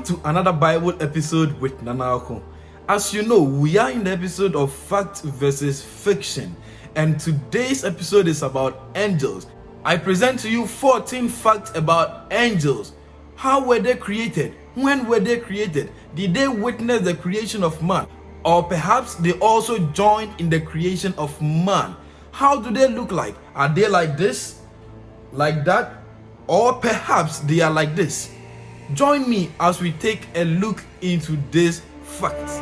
to another Bible episode with EvangNanaArkoh. As you know, we are in the episode of fact versus fiction, and today's episode is about angels. I present to you 14 facts about angels. How were they created? When were they created? Did they witness the creation of man? Or perhaps they also joined in the creation of man? How do they look like? Are they like this? Like that? Or perhaps they are like this? Join me as we take a look into these facts.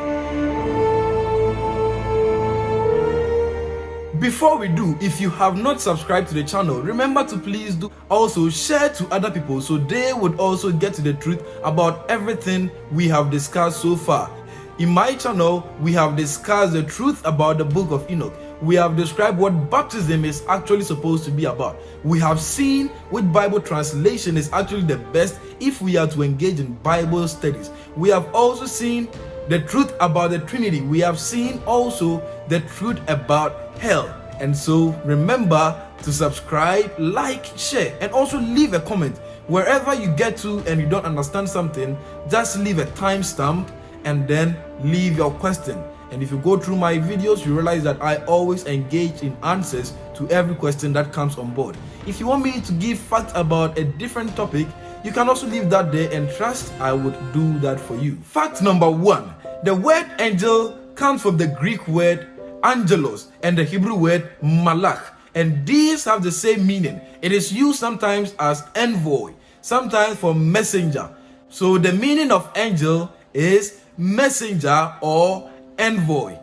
Before we do, if you have not subscribed to the channel, remember to please do. Also share to other people so they would also get to the truth about everything we have discussed so far. In my channel, we have discussed the truth about the book of Enoch. We have described what baptism is actually supposed to be about. We have seen which Bible translation is actually the best if we are to engage in Bible studies. We have also seen the truth about the Trinity. We have seen also the truth about hell. And so remember to subscribe, like, share, and also leave a comment. Wherever you get to and you don't understand something, just leave a timestamp and then leave your question. And if you go through my videos, you realize that I always engage in answers to every question that comes on board. If you want me to give facts about a different topic, you can also leave that there, and trust I would do that for you. Fact number 1. The word angel comes from the Greek word angelos and the Hebrew word malach, and these have the same meaning. It is used sometimes as envoy, sometimes for messenger. So the meaning of angel is messenger or envoy.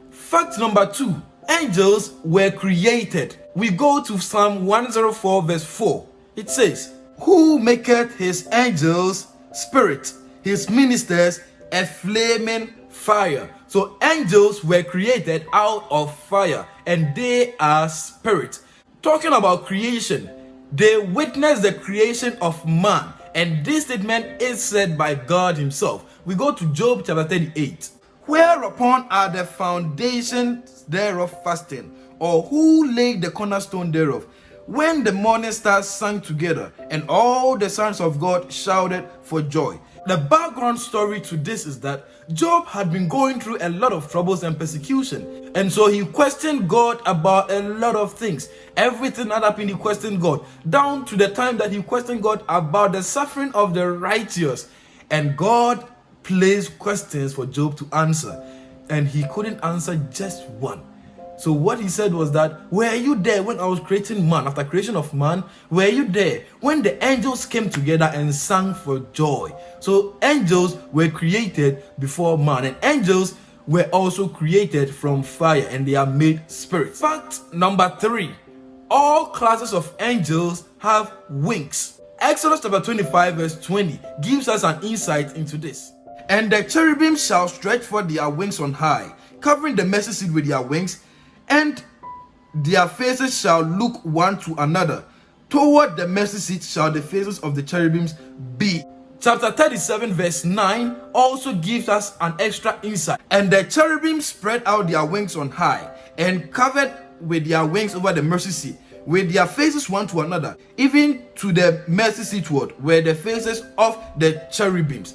Fact number 2. Angels were created. We go to Psalm 104 verse 4. It says, "Who maketh his angels spirit, his ministers a flaming fire." So angels were created out of fire, and they are spirit. Talking about creation, they witnessed the creation of man, and this statement is said by God himself. We go to Job chapter 38. "Whereupon are the foundations thereof fasting? Or who laid the cornerstone thereof? When the morning stars sang together, and all the sons of God shouted for joy." The background story to this is that Job had been going through a lot of troubles and persecution, and so he questioned God about a lot of things. Everything that happened, he questioned God, down to the time that he questioned God about the suffering of the righteous. And God placed questions for Job to answer, and he couldn't answer just one. So what he said was that, "Were you there when I was creating man? After creation of man, were you there when the angels came together and sang for joy?" So angels were created before man, and angels were also created from fire, and they are made spirits. Fact number 3. All classes of angels have wings. Exodus chapter 25 verse 20 gives us an insight into this. "And the cherubim shall stretch forth their wings on high, covering the mercy seat with their wings, and their faces shall look one to another. Toward the mercy seat shall the faces of the cherubims be." Chapter 37 verse 9 also gives us an extra insight. "And the cherubim spread out their wings on high, and covered with their wings over the mercy seat, with their faces one to another, even to the mercy seatward were the faces of the cherubims."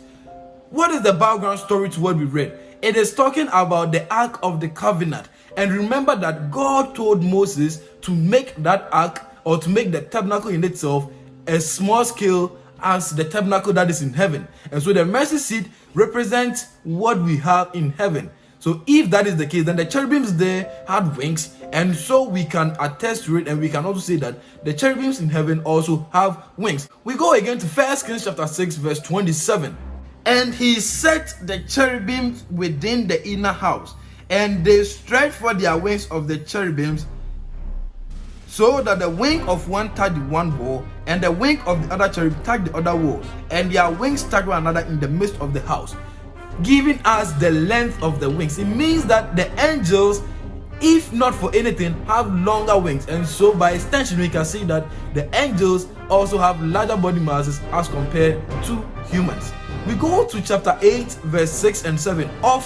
What is the background story to what we read? It is talking about the Ark of the Covenant. And remember that God told Moses to make that ark, or to make the tabernacle in itself, a small scale as the tabernacle that is in heaven. And so the mercy seat represents what we have in heaven. So if that is the case, then the cherubims there had wings, and so we can attest to it, and we can also say that the cherubims in heaven also have wings. We go again to 1 Kings chapter 6 verse 27. "And he set the cherubims within the inner house, and they stretched forth their wings of the cherubims, so that the wing of one touched the one wall, and the wing of the other cherub touched the other wall, and their wings touched one another in the midst of the house," giving us the length of the wings. It means that the angels, if not for anything, have longer wings, and so by extension we can see that the angels also have larger body masses as compared to humans. We go to chapter 8 verse 6 and 7 of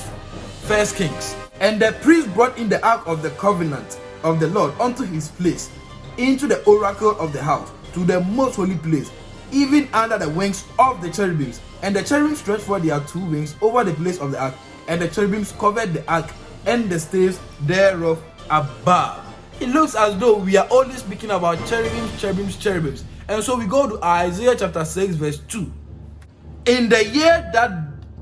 1 Kings. "And the priest brought in the ark of the covenant of the Lord unto his place, into the oracle of the house, to the most holy place, even under the wings of the cherubims. And the cherubim stretched forth their 2 wings over the place of the ark, and the cherubims covered the ark and the staves thereof above. It looks as though we are only speaking about cherubims. And so we go to Isaiah chapter 6 verse 2. In the year that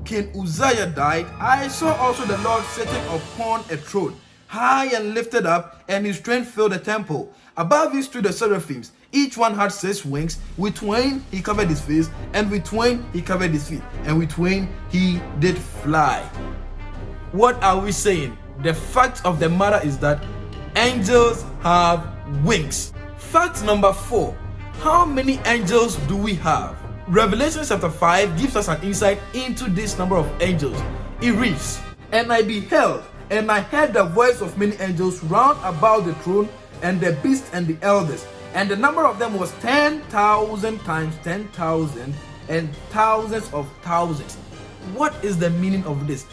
King Uzziah died, I saw also the Lord sitting upon a throne, high and lifted up, and his train filled the temple. Above him stood the seraphims. Each one had 6 wings. With twain he covered his face, and with twain he covered his feet, and with twain he did fly. What are we saying? The fact of the matter is that angels have wings. Fact number 4. How many angels do we have? Revelation chapter 5 gives us an insight into this number of angels. It reads, "And I beheld, and I heard the voice of many angels round about the throne, and the beast and the elders. And the number of them was 10,000 times 10,000, and thousands of thousands." What is the meaning of this?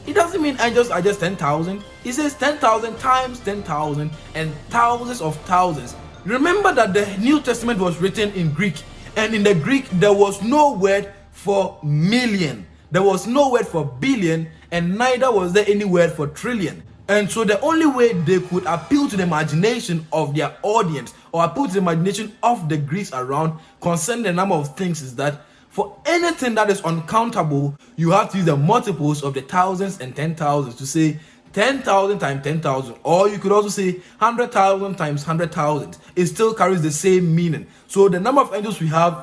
It doesn't mean angels are just 10,000. It says 10,000 times 10,000 and thousands of thousands. Remember that the New Testament was written in Greek, and in the Greek there was no word for million, there was no word for billion, and neither was there any word for trillion. And so the only way they could appeal to the imagination of their audience, or appeal to the imagination of the Greeks around concerning the number of things, is that for anything that is uncountable, you have to use the multiples of the thousands and 10,000s to say 10,000 times 10,000, or you could also say 100,000 times 100,000. It still carries the same meaning. So the number of angels we have,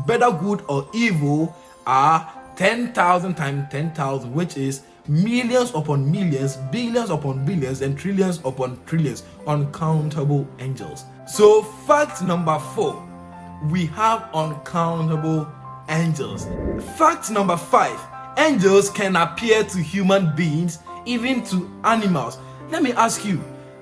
whether good or evil, are 10,000 times 10,000, which is millions upon millions, billions upon billions, and trillions upon trillions, uncountable angels. So fact number 4, we have uncountable angels. Fact number 5, angels can appear to human beings, even to animals. Let me ask you,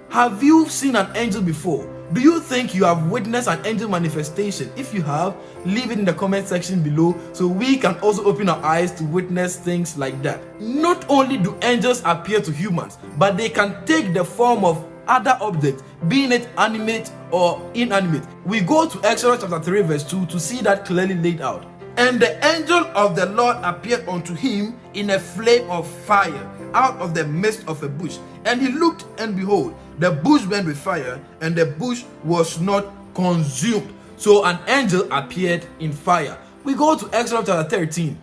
have you seen an angel before? Do you think you have witnessed an angel manifestation? If you have, leave it in the comment section below so we can also open our eyes to witness things like that. Not only do angels appear to humans, but they can take the form of other objects, being it animate or inanimate. We go to Exodus chapter 3 verse 2 to see that clearly laid out. "And the angel of the Lord appeared unto him in a flame of fire out of the midst of a bush. And he looked, and behold, the bush burned with fire, and the bush was not consumed." So an angel appeared in fire. We go to Exodus chapter 13.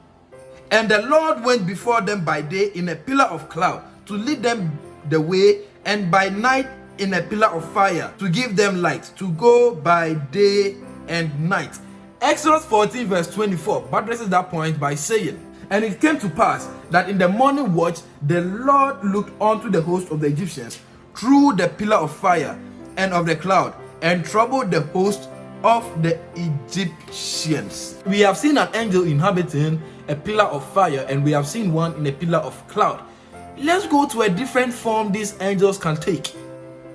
"And the Lord went before them by day in a pillar of cloud to lead them the way, and by night in a pillar of fire to give them light, to go by day and night." Exodus 14 verse 24 buttresses that point by saying, "And it came to pass that in the morning watch the Lord looked unto the host of the Egyptians through the pillar of fire and of the cloud, and troubled the host of the Egyptians." We have seen an angel inhabiting a pillar of fire, and we have seen one in a pillar of cloud. Let's go to a different form these angels can take.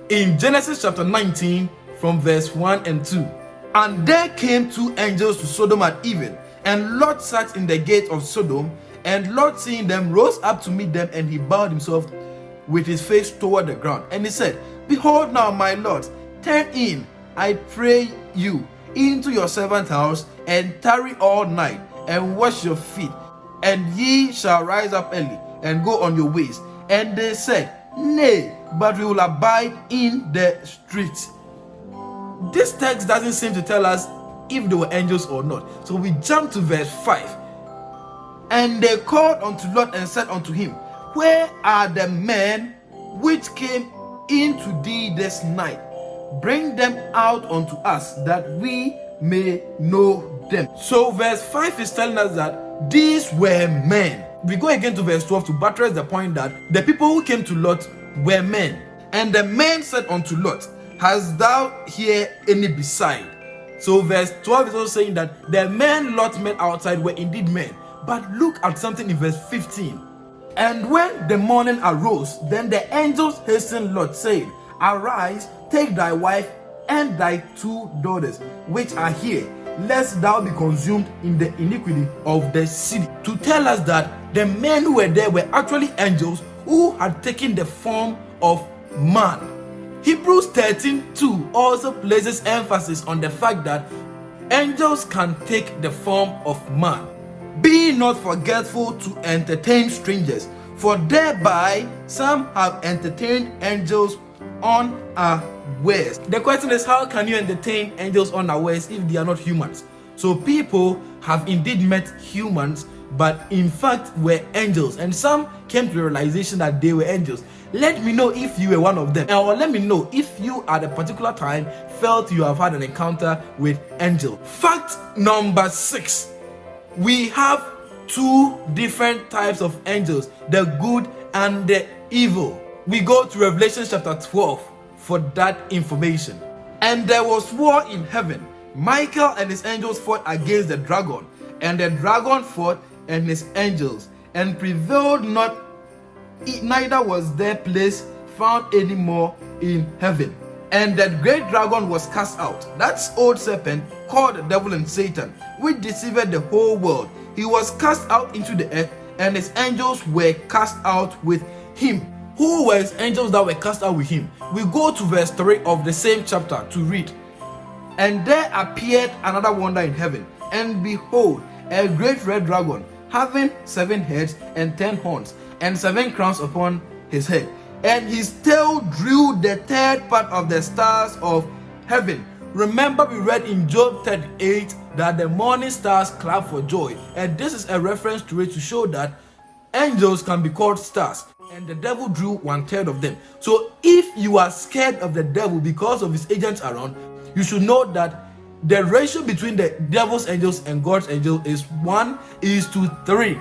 In Genesis chapter 19 from verse 1 and 2. "And there came 2 angels to Sodom at even, and Lot sat in the gate of Sodom, and Lot seeing them rose up to meet them, and he bowed himself with his face toward the ground. And he said, Behold now, my lords, turn in, I pray you, into your servant's house, and tarry all night, and wash your feet, and ye shall rise up early, and go on your ways. And they said, Nay, but we will abide in the streets." This text doesn't seem to tell us if they were angels or not. So we jump to verse 5. "And they called unto Lot and said unto him, Where are the men which came into thee this night? Bring them out unto us, that we may know them." So verse 5 is telling us that these were men. We go again to verse 12 to buttress the point that the people who came to Lot were men. "And the men said unto Lot, Hast thou here any beside?" So verse 12 is also saying that the men Lot met outside were indeed men. But look at something in verse 15. "And when the morning arose, then the angels hastened Lot, saying, Arise, take thy wife and thy 2 daughters, which are here, lest thou be consumed in the iniquity of the city." To tell us that the men who were there were actually angels who had taken the form of man. Hebrews 13:2 also places emphasis on the fact that angels can take the form of man. Be not forgetful to entertain strangers, for thereby some have entertained angels unawares. The question is, how can you entertain angels unawares if they are not humans? So people have indeed met humans, but in fact were angels, and some came to the realization that they were angels. Let me know if you were one of them, or let me know if you at a particular time felt you have had an encounter with angel. Fact number 6. We have two different types of angels, the good and the evil. We go to Revelation chapter 12 for that information. And there was war in heaven. Michael and his angels fought against the dragon, and the dragon fought and his angels, and prevailed not, neither was their place found any more in heaven. And that great dragon was cast out, that's old serpent called the devil and Satan, which deceived the whole world. He was cast out into the earth, and his angels were cast out with him. Who were his angels that were cast out with him? We go to verse 3 of the same chapter to read. And there appeared another wonder in heaven, and behold, a great red dragon, having 7 heads and 10 horns, and 7 crowns upon his head. And his tail drew the third part of the stars of heaven. Remember, we read in Job 38 that the morning stars clap for joy, and this is a reference to it to show that angels can be called stars, and the devil drew 1/3 of them. So if you are scared of the devil because of his agents around, you should know that the ratio between the devil's angels and God's angel is 1:3.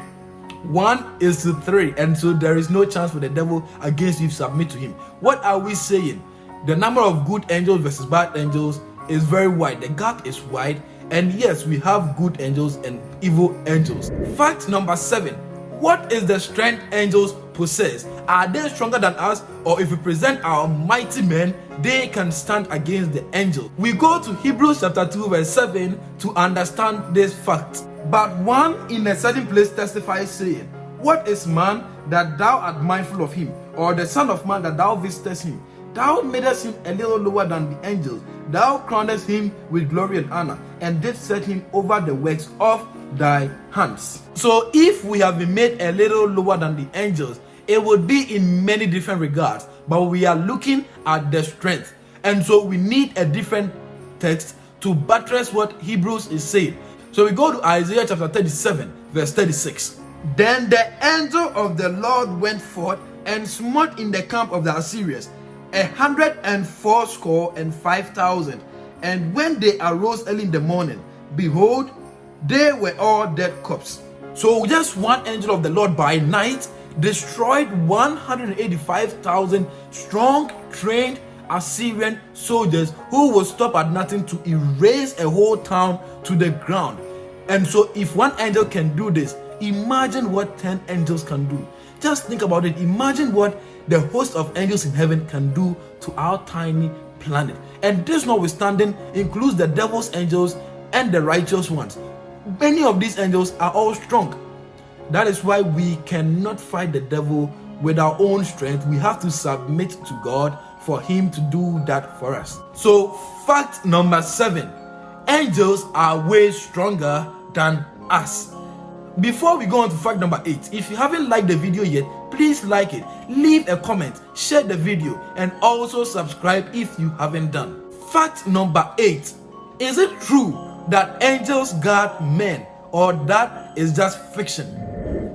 1:3, and so there is no chance for the devil against you to submit to him. What are we saying? The number of good angels versus bad angels is very wide. The gap is wide, and yes, we have good angels and evil angels. Fact number 7. What is the strength angels possess? Are they stronger than us, or if we present our mighty men, they can stand against the angel? We go to Hebrews chapter 2 verse 7 to understand this fact. But one in a certain place testifies, saying, What is man that thou art mindful of him, or the son of man that thou visitest him? Thou madest him a little lower than the angels. Thou crownest him with glory and honor, and didst set him over the works of thy hands. So if we have been made a little lower than the angels, it would be in many different regards, but we are looking at the strength, and so we need a different text to buttress what Hebrews is saying. So we go to Isaiah chapter 37 verse 36. Then the angel of the Lord went forth and smote in the camp of the Assyrians 184,500. And when they arose early in the morning, behold, they were all dead corpses. So just one angel of the Lord by night destroyed 185,000 strong, trained Assyrian soldiers who would stop at nothing to erase a whole town to the ground. And so if one angel can do this, imagine what 10 angels can do. Just think about it. Imagine what the host of angels in heaven can do to our tiny planet. And this notwithstanding includes the devil's angels and the righteous ones. Many of these angels are all strong. That is why we cannot fight the devil with our own strength. We have to submit to God for him to do that for us. So fact number 7, angels are way stronger than us. Before we go on to fact number 8, if you haven't liked the video yet, please like it, leave a comment, share the video, and also subscribe if you haven't done. Fact number 8, is it true that angels guard men, or that is just fiction?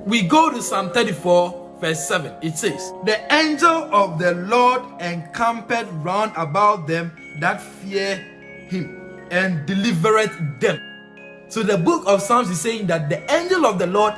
We go to Psalm 34 verse 7. It says, The angel of the Lord encampeth round about them that fear him, and delivereth them. So the book of Psalms is saying that the angel of the Lord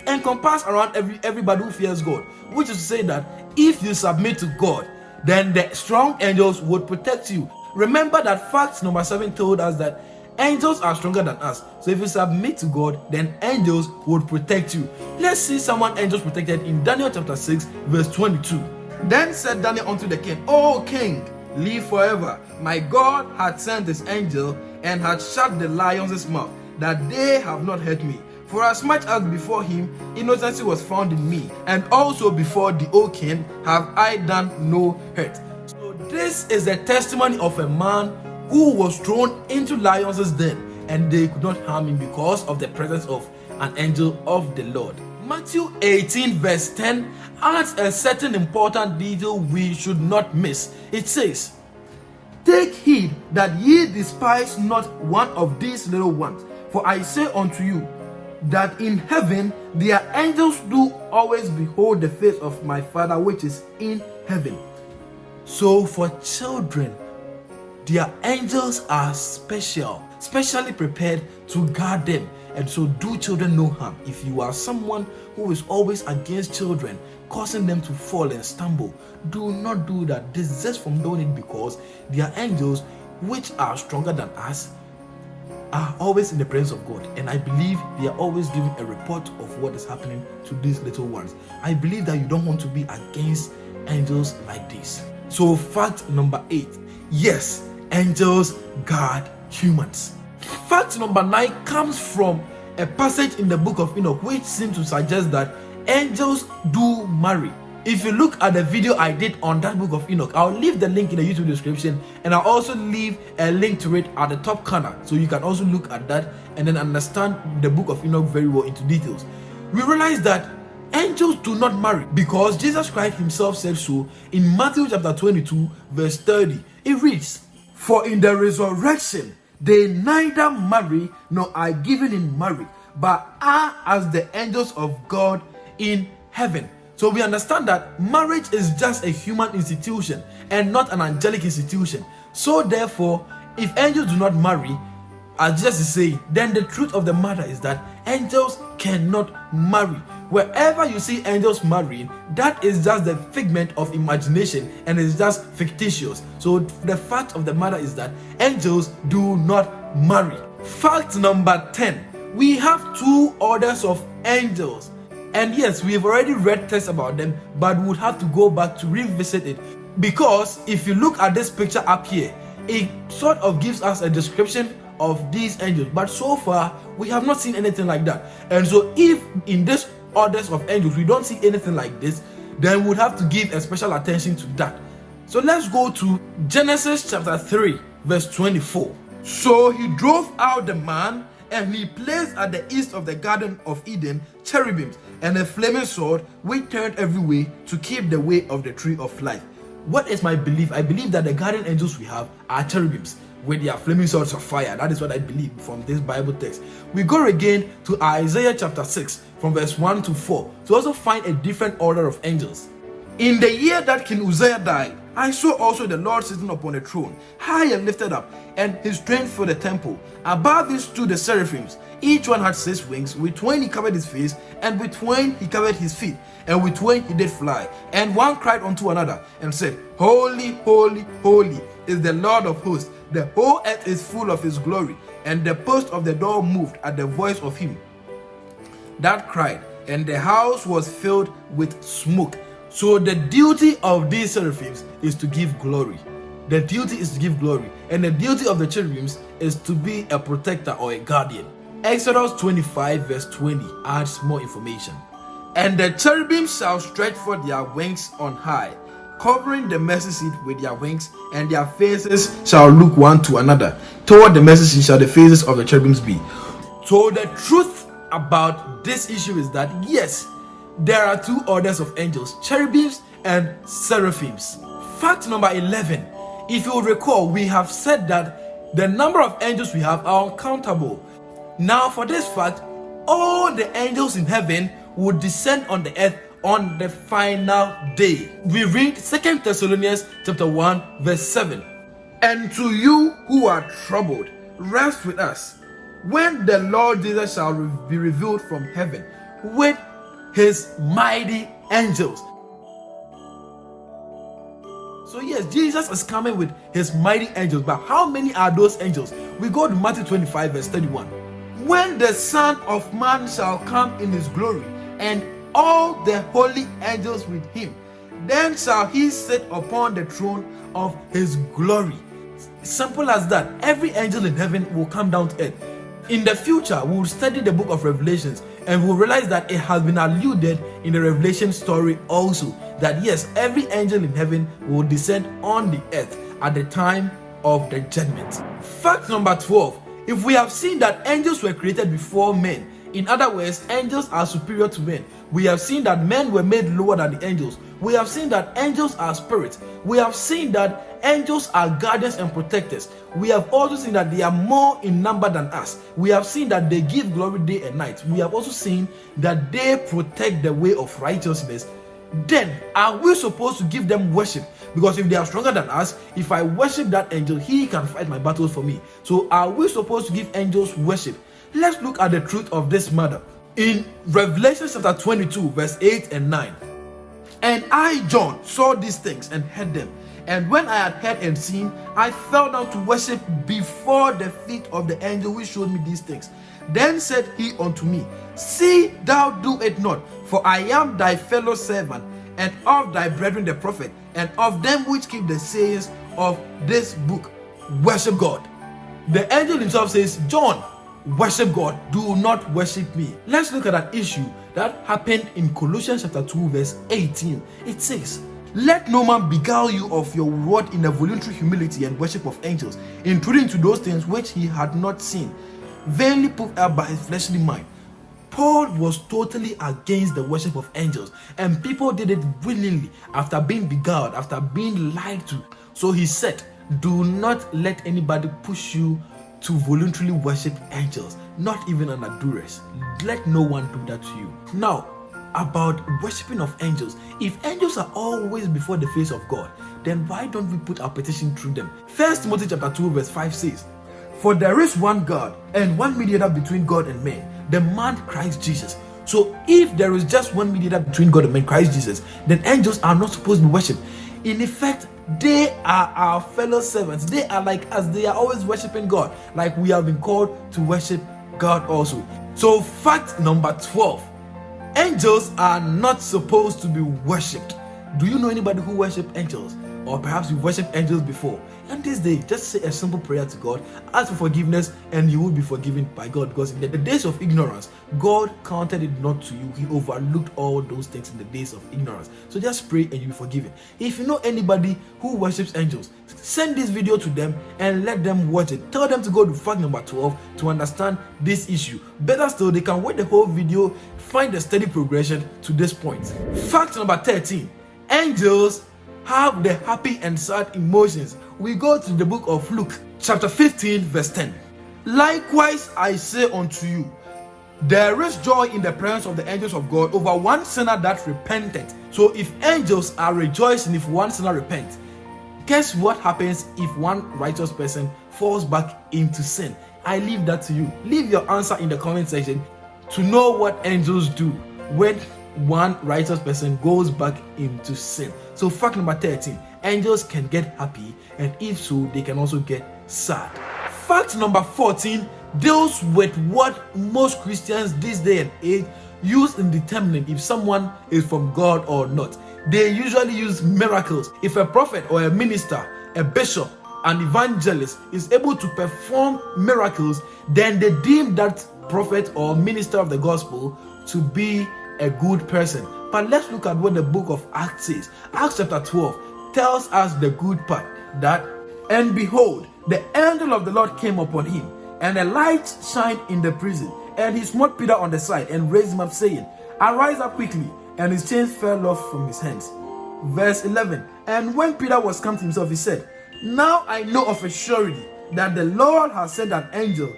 encompasses around everybody who fears God, which is to say that if you submit to God, then the strong angels would protect you. Remember that fact number 7 told us that angels are stronger than us. So if you submit to God, then angels would protect you. Let's see someone angels protected in Daniel chapter 6 verse 22. Then said Daniel unto the king, O king, live forever. My God hath sent his angel, and hath shut the lions' mouth, that they have not hurt me. For as much as before him innocency was found in me, and also before the O king have I done no hurt. So this is a testimony of a man who was thrown into lions' den, and they could not harm him because of the presence of an angel of the Lord. Matthew 18 verse 10 adds a certain important detail we should not miss. It says, "Take heed that ye despise not one of these little ones. For I say unto you, that in heaven their angels do always behold the face of my Father which is in heaven." So for children, their angels are specially prepared to guard them. And so do children no harm. If you are someone who is always against children, causing them to fall and stumble, do not do that. Desist from doing it, because their angels, which are stronger than us, are always in the presence of God. And I believe they are always giving a report of what is happening to these little ones. I believe that you don't want to be against angels like this. So fact number 8, yes, angels guard humans. Fact number 9 comes from a passage in the book of Enoch, which seems to suggest that angels do marry. If you look at the video I did on that book of Enoch, I'll leave the link in the YouTube description, and I'll also leave a link to it at the top corner, so you can also look at that and then understand the book of Enoch very well into details. We realize that angels do not marry, because Jesus Christ himself said so in Matthew chapter 22 verse 30. It reads, "For in the resurrection they neither marry nor are given in marriage, but are as the angels of God in heaven." So we understand that marriage is just a human institution and not an angelic institution. So therefore, if angels do not marry, as Jesus is saying, then the truth of the matter is that angels cannot marry. Wherever you see angels marrying, that is just the figment of imagination and it's just fictitious. So the fact of the matter is that angels do not marry. Fact number 10, we have 2 orders of angels. And yes, we have already read texts about them, but we would have to go back to revisit it, because if you look at this picture up here, it sort of gives us a description of these angels, but so far we have not seen anything like that. And so if in this orders of angels we don't see anything like this, then we would have to give a special attention to that. So let's go to Genesis chapter 3 verse 24. "So he drove out the man, and he placed at the east of the Garden of Eden cherubims and a flaming sword which turned every way to keep the way of the tree of life." What is my belief? I believe that the guardian angels we have are cherubims with their flaming swords of fire. That is what I believe from this Bible text. We go again to Isaiah chapter 6 from verse 1 to 4 to also find a different order of angels. "In the year that King Uzziah died, I saw also the Lord sitting upon a throne, high and lifted up, and his train filled the temple. Above him stood the seraphims. Each one had 6 wings. With twain he covered his face, and with twain he covered his feet, and with twain he did fly. And one cried unto another, and said, Holy, holy, holy is the Lord of hosts. The whole earth is full of his glory. And the post of the door moved at the voice of him that cried, and the house was filled with smoke." So the duty of these seraphims is to give glory. The duty is to give glory. And the duty of the cherubims is to be a protector or a guardian. Exodus 25 verse 20 adds more information. "And the cherubims shall stretch forth their wings on high, covering the mercy seat with their wings, and their faces shall look one to another. Toward the mercy seat shall the faces of the cherubims be." So the truth about this issue is that yes, there are 2 orders of angels, cherubims and seraphims. Fact number 11. If you recall, we have said that the number of angels we have are uncountable. Now for this fact, all the angels in heaven would descend on the earth on the final day. We read 2 Thessalonians chapter 1 verse 7. "And to you who are troubled, rest with us, when the Lord Jesus shall be revealed from heaven with his mighty angels." So yes, Jesus is coming with his mighty angels, but how many are those angels? We go to Matthew 25 verse 31. "When the Son of Man shall come in his glory, and all the holy angels with him, then shall he sit upon the throne of his glory." Simple as that. Every angel in heaven will come down to earth. In the future, we will study the book of Revelations, and we'll realize that it has been alluded in the Revelation story also, that yes, every angel in heaven will descend on the earth at the time of the judgment. Fact number 12. If we have seen that angels were created before men, In other words, angels are superior to men. We have seen that men were made lower than the angels. We have seen that angels are spirits. We have seen that angels are guardians and protectors. We have also seen that they are more in number than us. We have seen that they give glory day and night. We have also seen that they protect the way of righteousness. Then, are we supposed to give them worship? Because if they are stronger than us, if I worship that angel, he can fight my battles for me. So are we supposed to give angels worship? Let's look at the truth of this matter. In Revelation chapter 22, verse 8 and 9. And I, John, saw these things and heard them. And when I had heard and seen, I fell down to worship before the feet of the angel which showed me these things. Then said he unto me, See thou do it not, for I am thy fellow servant, and of thy brethren the prophet, and of them which keep the sayings of this book. Worship God. The angel himself says, John, worship God, do not worship me. Let's look at an issue that happened in Colossians chapter 2, verse 18. It says, Let no man beguile you of your reward in a voluntary humility and worship of angels, intruding to those things which he had not seen, vainly put up by his fleshly mind. Paul was totally against the worship of angels, and people did it willingly after being beguiled, after being lied to. So he said, do not let anybody push you to voluntarily worship angels, not even under duress. Let no one do that to you. Now, about worshiping of angels, if angels are always before the face of God, then why don't we put our petition through them? 1 Timothy chapter 2 verse 5 says, For there is one God and one mediator between God and men, the man Christ Jesus. So if there is just one mediator between God and man, Christ Jesus, then angels are not supposed to be worshipped. In effect, they are our fellow servants. They are like us. They are always worshiping God, like we have been called to worship God also. So fact number 12, angels are not supposed to be worshipped. Do you know anybody who worships angels? Or perhaps you've worshipped angels before. And this day, just say a simple prayer to God, ask for forgiveness, and you will be forgiven by God. Because in the days of ignorance, God counted it not to you. He overlooked all those things in the days of ignorance. So just pray and you'll be forgiven. If you know anybody who worships angels, send this video to them and let them watch it. Tell them to go to fact number 12 to understand this issue. Better still, they can watch the whole video, find the steady progression to this point. Fact number 13, angels have the happy and sad emotions. We go to the book of Luke, chapter 15, verse 10. Likewise, I say unto you, there is joy in the presence of the angels of God over one sinner that repented. So if angels are rejoicing if one sinner repents, guess what happens if one righteous person falls back into sin? I leave that to you. Leave your answer in the comment section to know what angels do when one righteous person goes back into sin. So fact number 13, angels can get happy, and if so, they can also get sad. Fact number 14 deals with what most Christians this day and age use in determining if someone is from God or not. They usually use miracles. If a prophet or a minister, a bishop, an evangelist is able to perform miracles, then they deem that prophet or minister of the gospel to be a good person. But let's look at what the book of Acts says. Acts chapter 12 tells us the good part, that, and behold, the angel of the Lord came upon him, and a light shined in the prison, and he smote Peter on the side and raised him up, saying, Arise up quickly. And his chains fell off from his hands. Verse 11, and when Peter was come to himself, he said, Now I know of a surety that the Lord has sent an angel,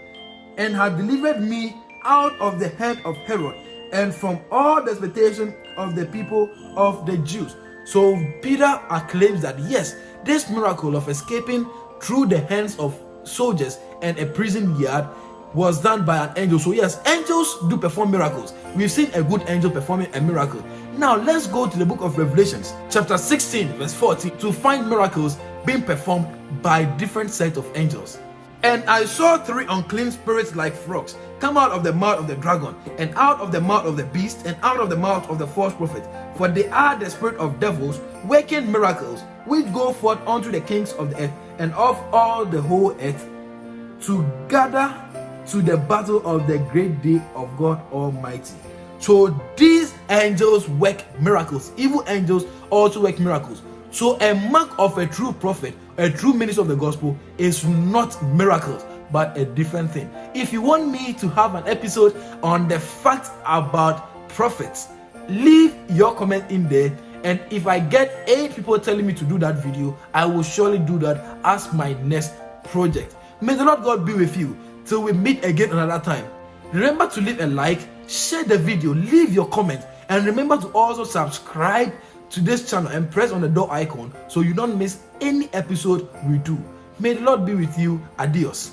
and has delivered me out of the hand of Herod, and from all the expectation of the people of the Jews. So Peter acclaims that yes, this miracle of escaping through the hands of soldiers and a prison yard was done by an angel. So yes, angels do perform miracles. We've seen a good angel performing a miracle. Now let's go to the book of Revelations, chapter 16, verse 14, to find miracles being performed by different sets of angels. And I saw 3 unclean spirits like frogs come out of the mouth of the dragon, and out of the mouth of the beast, and out of the mouth of the false prophet. For they are the spirit of devils, working miracles, which go forth unto the kings of the earth, and of all the whole earth, to gather to the battle of the great day of God Almighty. So these angels work miracles. Evil angels also work miracles. So a mark of a true prophet, a true minister of the gospel, is not miracles, but a different thing. If you want me to have an episode on the facts about prophets, leave your comment in there, and if I get 8 people telling me to do that video, I will surely do that as my next project. May the Lord God be with you till we meet again another time. Remember to leave a like, share the video, leave your comment, and remember to also subscribe to this channel and press on the door icon so you don't miss any episode we do. May the Lord be with you. Adios.